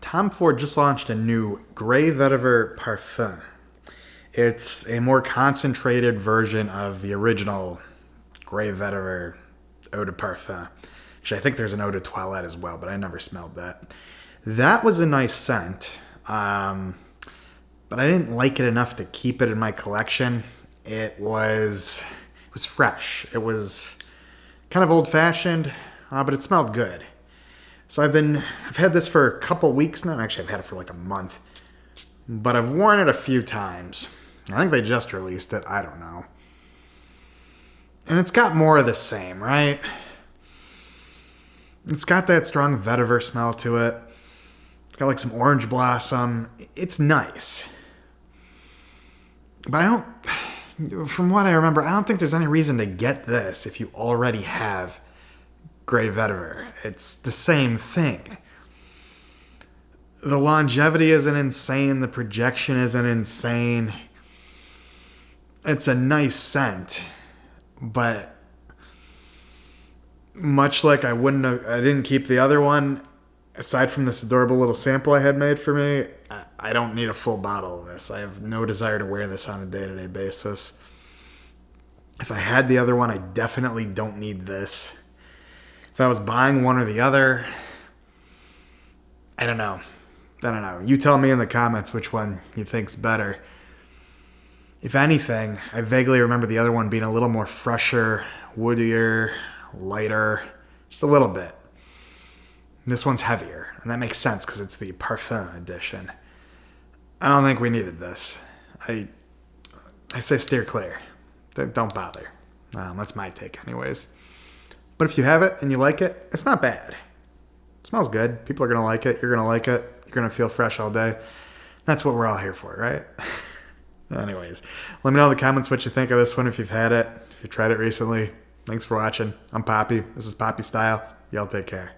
Tom Ford just launched a new Grey Vetiver Parfum. It's a more concentrated version of the original Grey Vetiver Eau de Parfum. Actually, I think there's an Eau de Toilette as well, but I never smelled that. That was a nice scent, but I didn't like it enough to keep it in my collection. It was fresh. It was kind of old-fashioned, but it smelled good. So I've had this for a couple weeks now. Actually, I've had it for like a month, but I've worn it a few times. I think they just released it. I don't know. And it's got more of the same, right? It's got that strong vetiver smell to it. It's got like some orange blossom. It's nice. But from what I remember, I don't think there's any reason to get this if you already have Grey Vetiver. It's the same thing. The longevity isn't insane. The projection isn't insane. It's a nice scent, but much like I didn't keep the other one, aside from this adorable little sample I had made for me, I don't need a full bottle of this. I have no desire to wear this on a day-to-day basis. If I had the other one, I definitely don't need this. If I was buying one or the other, I don't know. You tell me in the comments which one you think's better. If anything, I vaguely remember the other one being a little more fresher, woodier, lighter, just a little bit. This one's heavier, and that makes sense because it's the Parfum edition. I don't think we needed this. I say steer clear. Don't bother. That's my take anyways. But if you have it and you like it, it's not bad. It smells good. People are going to like it. You're going to like it. You're going to feel fresh all day. That's what we're all here for, right? Anyways, let me know in the comments what you think of this one if you've had it, if you tried it recently. Thanks for watching. I'm Poppy. This is Poppy Style. Y'all take care.